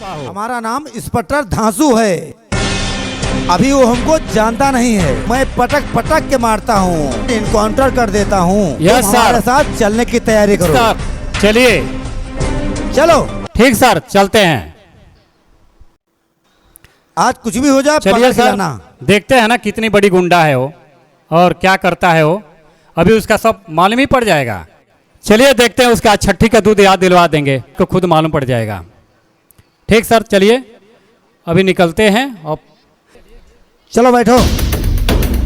हमारा नाम इंस्पेक्टर धांसू है। अभी वो हमको जानता नहीं है। मैं पटक पटक के मारता हूँ, इनकाउंटर कर देता हूँ। यस तुम हमारे सर। साथ चलने की तैयारी करो। सर चलिए। चलो ठीक सर, चलते हैं। आज कुछ भी हो जाए चलिए पकड़ के सर, लाना। देखते हैं ना कितनी बड़ी गुंडा है वो और क्या करता है वो। अभी उसका सब मालूम ही पड़ जाएगा। चलिए देखते हैं, उसका छठी का दूध याद दिलवा देंगे तो खुद मालूम पड़ जाएगा। ठीक सर, चलिए अभी निकलते हैं और चलो बैठो।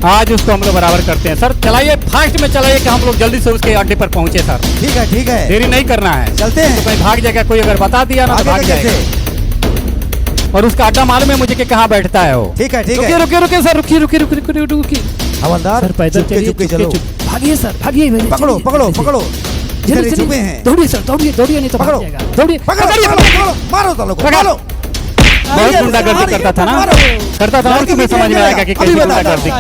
आज उसको हम लोग बराबर करते हैं। सर चलाइए, फास्ट में चलाइए कि हम लोग जल्दी से उसके अड्डे पर पहुंचे सर। ठीक है ठीक है, देरी नहीं करना है। चलते हैं। तो कहीं भाग जाएगा, कोई अगर बता दिया ना तो आगे भाग का जाएगा। कैसे? और उसका अड्डा मालूम है मुझे कि कहाँ बैठता है वो। ठीक है ठीक रुकिए है। रुकिए रुकिए सर, रुकिए रुकिए रुकिए रुकिए रुकिए। हवलदार सर पैदल चुपके चलिए, चुपके चुपके चलो। चुप। भागिए सर, भागिए मेरे। पकड़ो चलिए, पकड़ो चलिए, पकड़ो। चलिए, इधर ही छुपे चलिए। हैं। दौड़िए सर, दौड़िए दौड़िए, नहीं तो भाग पकड़ो जाएगा। दौड़िए पकड़ो पकड़िए, पकड़ो, पकड़िए। पकड़ो, मारो तालो को, पकड़। मारो। बहुत गुंडागर्दी करता था ना, करता था ना, तुम्हें समझ में आएगा कि कैसी गुंडागर्दी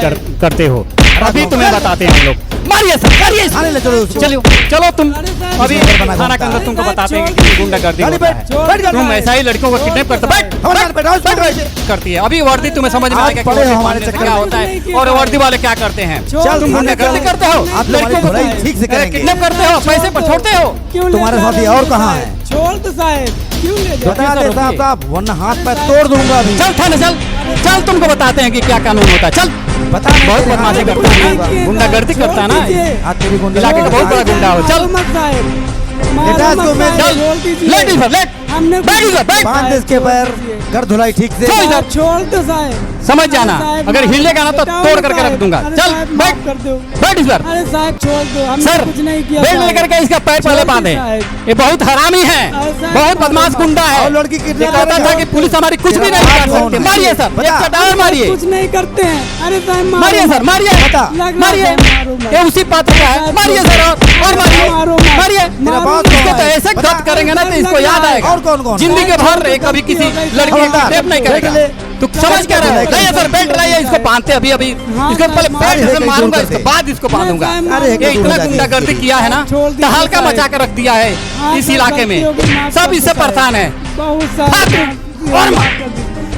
करते हो। अभी तुम्हें बताते हैं हम लोग। मारिए सर, मारिए। थाने ले चलो उसको। चलो चलो तुम अभी बना थाना के अंदर तुमको बताते हैं कि गुंडागर्दी गाड़ी होता बैठ, है। बैठ जा। तुम ऐसा ही लड़कियों को किडनैप करते बैठ हवलदार बैठाओ उसको, बैठ। करती है। अभी वर्दी तुम्हें समझ में आप आएगा कि पढ़े हो वर्दी हमारे पहनने से चक्कर क्या में। होता है और वर्दी वाले क्या करते हैं। चल तुम थाने गुंडागर्दी चल। करते हो, आप तुम्हारी लड़कियों को धुलाई ठीक से करेंगे। किडनैप करते हो, पैसे पर छोड़ते हो। तुम्हारे साथी और कहाँ है? छोड़ दो साहब, क्यों ले जाओ? बता दे रुकिए। साहब साहब, वरना हाथ पैर तोड़ दूंगा अभी। चल थाने चल, चल तुमको बताते हैं कि क्या कानून होता है। चल बता नहीं बहुत तेरे बदमाशी हाथ करता में है तोड़ दूंगा। ना, गुंडागर्दी करता है ना। आज तेरी गुंडा इलाके का बहुत बड़ा गुंडा हो। चल मत साहब, बेटा, इसको मैं- चल छोड़ दीजिए। लेट इधर, लेट हमने बैठ इधर, बैठ। बांध दे इसके पैर, कर धुलाई ठीक से। छोड़ इधर। छोड़ दो साहब, समझ जाना, साहब, अगर हिलेगा ना तो बताओ तोड़ ना करके रख साहब। दूंगा। अरे चल साहब, बैठ, माफ कर दो। बैठ इस बार। अरे साहब छोड़ दो, हमने सर कुछ नहीं किया बेल्ट साहब। लेकर के इसका पैर पहले छोड़ दो बांधे। साहब। ये बहुत हरामी है, अरे साहब, बहुत बदमाश मारो, गुंडा है। और लड़की किडनैप ये कहता करेगा। था कि पुलिस हमारी कुछ भी नहीं कर सकती। मारिए सर, बता। एक चटार मारिए, कुछ नहीं करते हैं। अरे साहब मारो, मारिए सर, मारिए, बता। लग रहा मारिए। है, मारो, मारो। ये उसी पात्र का है। मारिए सर, और मारिए, मारो, मारिए। तेरा बात इसको कौन तो है? ऐसे बता। गत करेंगे ना तो इसको याद आएगा। और कौन कौन? जिंदगी भर कभी किसी लड़की को हवलदार, किडनैप नहीं करेगा। ले। तू समझ क्या रहा है? नहीं सर, बेल्ट लाइए, इसको बांधते अभी अभी। हाँ, इसको पहले सर, पेट से मार। मारूंगा, इसके बाद इसको बांधूंगा। अरे, ये इतना गुंडागर्दी किया है ना, छोड़ दीजिए तहलका साहब। मचा कर रख दिया है हाँ, इस सर, इलाके में। गलती हो गई, माफ सब कर इससे दो परेशान है। बहुत फाड़ सारी दो, और मार।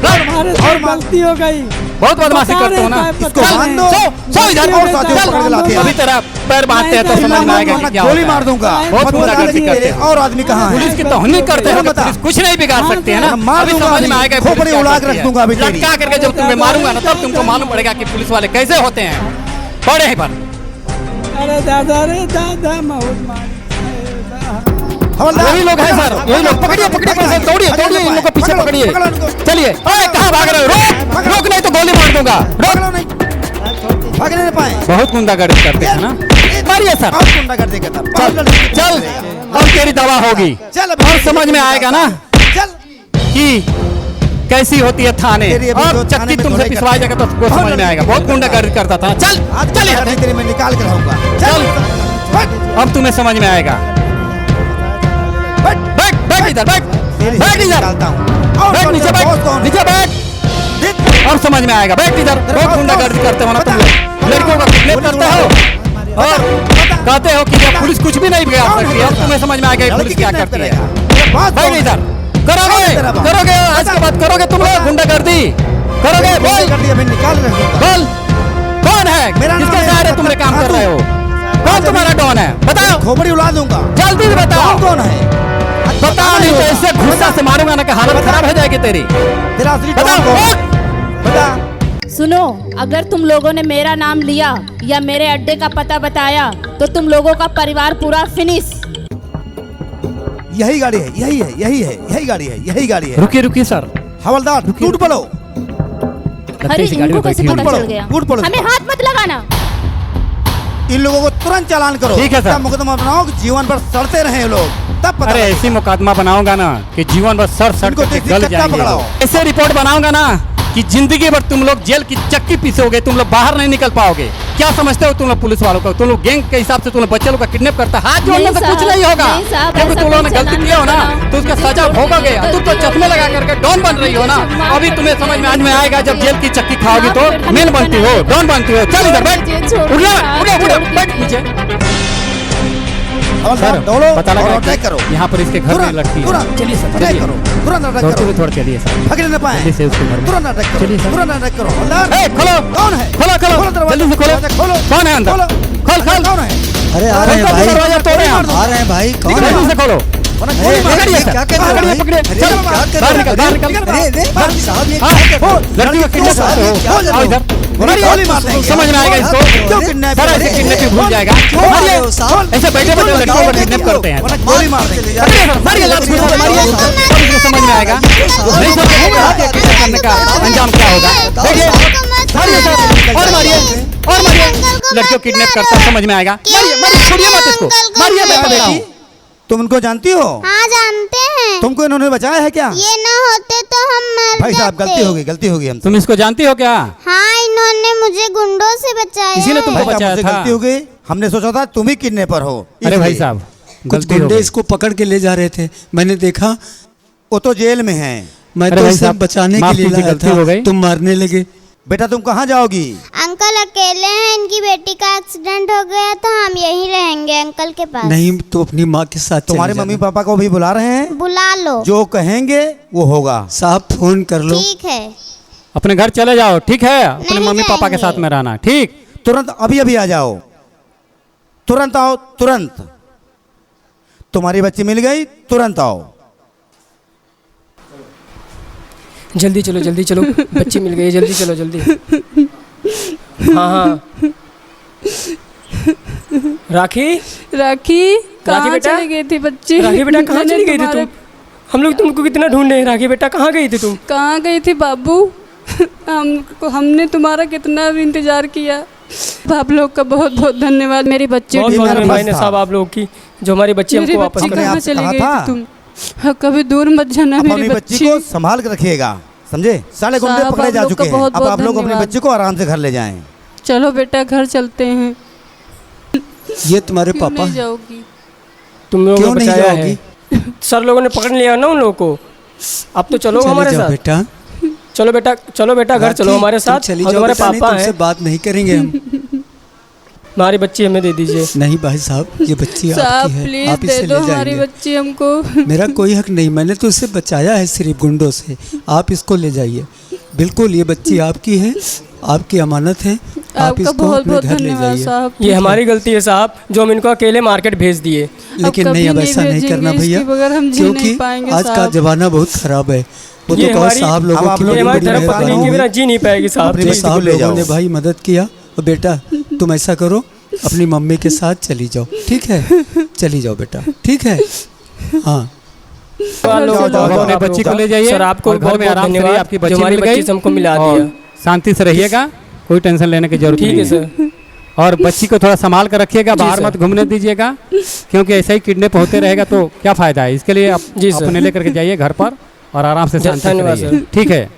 हमारे से गलती हो गई। बहुत बदमाशी बता करते हो रहे ना। साहब, इसको बता बांध रहे दो। हैं। सो इधर, और साथियों को पकड़ के लाते हैं। अभी तेरा पैर बांधते हैं तो नहीं, समझ में नहीं, आएगा नहीं, कि क्या गोली होता मार है। दूंगा। बहुत मत बता गुंडागर्दी कि करते तेरे हैं। और आदमी कहाँ पुलिस है? की तोहनी करते हो, बता। पुलिस कुछ नहीं बिगाड़ हाँ, सकती है ना। मार अभी दूंगा समझ अभी। में आएगा खोपड़ी पुलिस क्या उड़ा के करती रख दूंगा अभी है। तेरी। लटका करके जब तुम्हें मारूंगा ना तब तुमको मालूम पड़ेगा कि पुलिस वाले कैसे होते हैं। पड़े ही पर अरे दादा, रे दादा, बहुत मार। हवलदार, यही लोग हैं सर, यही लोग। पकड़िए पकड़िए पकड़िए, दौड़िए दौड़िए, इन लोग को पीछे पकड़िए। चलिए, अरे कहाँ भाग रहे हो? रोक रोक, नहीं तो गोली मार दूंगा। रोक। पकड़ो नहीं, भाग नहीं पाए। बहुत गुंडागर्दी करते हैं ना। मारिए सर। और गुंडागर्दी करता। चल चल, अब तेरी दवा होगी चल अभी। और समझ में आएगा ना चल। कि कैसी होती है थाने। तेरी अभी और जो थाने चक्की में तुमसे धुलाई पिसवाया जाएगा तो उसको समझ में आएगा। बहुत गुंडागर्दी करता था। चल आज चल नहीं तेरे मैं निकाल के रहूंगा। चल। बैठ, अब तुम्हें समझ में आएगा। बैठ, बैठ बैठ इधर, बैठ तेरी बैठ हिस्ट्री इधर, निकालता हूँ। और बैठ कौन नीचे, है? बैठ बहुत कौन है? नीचे, बैठ। देख। और समझ में आएगा। बैठ इधर। बहुत गुंडागर्दी करते हो ना तुम लोग। लड़कियों का किडनैप करते हो और कहते हो कि जब पुलिस कुछ भी नहीं बिगाड़ सकती। अब तुम्हें समझ में आएगा कि पुलिस क्या करती है। बैठ इधर। करोगे करोगे आज के बाद करोगे तुम लोग गुंडागर्दी करोगे। बोल कर दिया, मैं निकाल के रखूंगा। बोल, कौन है? मेरा नाम किसके है सहारे तुमने काम कर रहे हो? कौन तुम्हारा डॉन है? बताओ, खोपड़ी उड़ा दूंगा। जल्दी से बताओ। कौन है? बताओ, नहीं तो ऐसे गुस्सा से मारूंगा ना कि हालत खराब हो जाएगी तेरी। तेरा असली बताओ, डॉन कौन है? बोल। बता। सुनो, अगर तुम लोगों ने मेरा नाम लिया या मेरे अड्डे का पता बताया तो तुम लोगों का परिवार पूरा फिनिश। यही गाड़ी है, यही है, यही है, यही गाड़ी है, यही गाड़ी है। रुकिए रुकिए सर। हवलदार, टूट पड़ो। अरे इनको कैसे हुई। पता चल गया? टूट पड़ो। हमें हाथ मत लगाना। इन लोगों को तुरंत चालान करो। ठीक है सर। ऐसा मुकदमा बनाओ कि जीवन भर सड़ते रहे ये लोग, तब पता अरे लगेगा। ऐसी मुकदमा बनाऊंगा ना कि जीवन भर सर सड़ इनको करके देसी गल कट्टा जाएंगे। पकड़ाओ। ऐसे रिपोर्ट बनाऊंगा ना कि जिंदगी भर तुम लोग जेल की चक्की पीसोगे, तुम लोग बाहर नहीं निकल पाओगे। क्या समझते हो तुम लोग पुलिस वालों को? तुम लोग गैंग के हिसाब से तुम लोग बच्चे लोग का किडनैप करता है। हाथ जोड़ने नहीं से कुछ साहब, नहीं होगा। नहीं साहब, क्योंकि ऐसा तुम लोगों ने कोई गलती चालान किया हो ना नहीं तो उसका सजा भोगोगे। तुम तो चश्मे लगा करके डॉन बन रही हो ना। अभी तुम्हें समझ में आज में आएगा जब जेल की चक्की खाओगी तो मेन बनती हो, डॉन बनती हो। चल इधर बैठ, उठ जा, उठ जा, बैठ नीचे। हवलदार सर, दौड़ो पता लगा और कि अटैक करो। यहाँ पर इसके घर में तुरंत, लड़की है। तुरंत, चलिए सर, अटैक चलिए। करो, तुरंत अटैक दौड़ते हुए करो, थोड़ा चलिए सर। भागने न पाए, जल्दी से उसके घर में। तुरंत अटैक करो, चलिए सर। तुरंत अटैक करो। हवलदार ए, खोलो। कौन है? खोलो, खोलो। खोलो दरवाजा, जल्दी से खोलो। दरवाजा खोलो। कौन है अंदर? खोलो। खोल, खोल। कौन है? अरे आ रहे हैं खोल, भाई, दरवाजा तोड़े हम। आ रहे हैं भाई, कौन है? जल्दी से खोलो। वरना अरे, गोली मार अरे, देंगे। ये क्या कर रहे हो पकड़िए, भाई? पकड़िए, अरे, चलो, क्या कर बाहर रहे निकल, हो? बाहर निकल। अरे, अरे, भाई साहब, ये हाँ, क्या कर रहे हो? लड़की को किडनैप करते हो। आओ इधर। वरना गोली मार देंगे। समझ में आएगा इसको। क्यों किडनैप सर, कर ऐसे रहे हैं? किडनैपिंग भूल जाएगा। क्यों आ रहे मारिए। हो साहब? ऐसे बैठे बैठे लड़कियों को किडनैप करते हैं। वरना गोली मार देंगे। मारिए सर, मारिए, लात घुसा दो, मारिए। तब इसको समझ में आएगा। नहीं समझ में आएगा कि किडनैप करने का अंजाम क्या होगा। देखिए, मारिए सर, और मारिए, और मारिए। लड़कियों को किडनैप करता समझ में आएगा। मारिए, मारिए, छोड़िए मत इसको। मारिए, मैं बता रहा हूँ। तुम इनको जानती हो? हाँ जानते हैं। तुमको इन्होंने बचाया है क्या? ये ना होते तो हम मर भाई साहब जाते। गलती होगी हमसे। तुम इसको जानती हो क्या? हाँ इन्होंने मुझे गुंडों से बचाया इसीलिए तुमको है। भाई साहब, बचाया मुझसे था। गलती हो गई। हमने सोचा था तुम ही किडनैपर हो। अरे भाई इसलिए। साहब, कुछ गलती हो गुंडे गई। इसको पकड़ के ले जा रहे थे, मैंने देखा, वो तो जेल में है। मैं अरे तो भाई इसे साहब, बचाने माफ के लिए कीजिए, लाया गलती हो था, गई। तुम मारने लगे। बेटा तुम कहाँ जाओगी? अंकल अकेले हैं, इनकी बेटी का एक्सीडेंट हो गया तो हम यहीं रहेंगे अंकल के पास। नहीं तो अपनी माँ के साथ तुम्हारे चले मम्मी जाना। पापा को भी बुला रहे हैं। बुला लो। जो कहेंगे वो होगा। साहब फोन कर लो। ठीक है। अपने घर चले जाओ, ठीक है? अपने नहीं मम्मी पापा के जाएंगे। साथ में रहना, ठीक? तुरंत अभी अभी आ जाओ। तुरंत आओ, तुरंत। तुम्हारी बच्ची मिल गई, तुरंत आओ। जल्दी चलो बच्ची मिल गई, जल्दी चलो जल्दी। हाँ हाँ राखी राखी कहाँ बेटा? चली गई थी बच्ची? राखी बेटा कहाँ मैंने चली गई थी तुम्हारे- तुम? हम लोग तुमको कितना ढूंढे हैं। राखी बेटा कहाँ गई थी तुम? कहाँ गई थी बाबू? हमने तुम्हारा कितना इंतजार किया। आप लोग का बहुत बहुत धन्यवाद। मेरी बच्ची बहुत ये बहुत मेरा मेहरबानी बस था। साहब आप लोग की, जो हमारी बच्ची मेरी हमको वापस बच्ची कर हमने कहाँ आपसे चली कहा गई था। थी तुम? हाँ, कभी दूर मत जाना अब मेरी अपनी बच्ची को संभाल कर रखिएगा, समझे? साले गुंडे साहब, पकड़े आप जा लोग चुके का हैं। बहुत अब बहुत आप लोग अपनी धन्यवाद। बच्ची को आराम से घर ले जाएं। चलो बेटा घर चलते हैं। ये तुम्हारे क्यों पापा नहीं हैं? जाओगी? तुम लोगों क्यों ने नहीं बचाया जाओगी? है। सर लोगों ने पकड़ लिया ना उन लोगों को। अब तो चलो चले हमारे जाओ साथ। बेटा। चलो बेटा घर चलो राखी, हमारे तुम साथ। चली और जाओ हमारे बेटा, नहीं पापा तुमसे हैं। बात नहीं करेंगे हम। हमारी बच्ची हमें दे दीजिए। नहीं भाई साहब, ये बच्ची आपकी साहब है, प्लीज आप दे इसे दो ले हमारी जाइए। बच्ची हमको। मेरा कोई हक नहीं, मैंने तो इसे बचाया है सिर्फ गुंडों से। आप इसको ले जाइए, बिल्कुल ये बच्ची आपकी है, आपकी अमानत है। आप आपका इसको बहुत अपने बहुत घर ले धन्यवाद जाइए। साहब। ये हमारी गलती है साहब, जो हम इनको अकेले मार्केट भेज दिए। लेकिन कभी नहीं, अब नहीं ऐसा नहीं भेजेंगे, करना भैया, इसके बगैर हम जी नहीं क्योंकि पाएंगे आज का साहब। जमाना बहुत खराब है। वो ये तो कहो हमारी- साहब अब लोगों आप की लोग बड़ी ये हमारी बड़ी धर्म पत्नी मेहरबानी के बिना हुई। जी नहीं पाएगी साहब। अपनी तो बच्ची को साहब ले लोगों जाओ। ने भाई मदद किया। और बेटा तुम ऐसा करो, अपनी मम्मी के साथ चली जाओ, ठीक है? चली जाओ बेटा, ठीक है? हाँ अपने बच्ची को ले जाइए सर आपको और घर बहुत में बहुत आराम से रहिए। धन्यवाद, आपकी जो बच्ची हमारी मिल बच्ची गई से हमको मिला और दिया। शांति से रहिएगा, कोई टेंशन लेने की जरूरत ठीक नहीं है है। सर। और बच्ची को थोड़ा संभाल कर रखिएगा, बाहर सर। मत घूमने दीजिएगा, क्योंकि ऐसा ही किडनैप होते रहेगा तो क्या फायदा है। इसके लिए आप जी सर। अपने लेकर के जाइए घर पर और आराम से शांति से धन्यवाद रहिए। सर। ठीक है,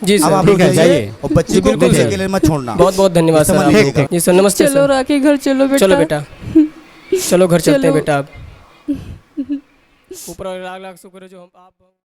जी अब सर आप ठीक लोग है, जाइए जाइए। और बच्ची जी, को बिल्कुल किसी सर। के लिए मत छोड़ना। बहुत बहुत धन्यवाद सर समझ आपको। लीजिएगा। जी सर नमस्ते चलो सर। राखी घर चलो बेटा। चलो बेटा, चलो घर चलते हैं चलो। बेटा। आप ऊपर लाख लाख शुक्र है जो हम आप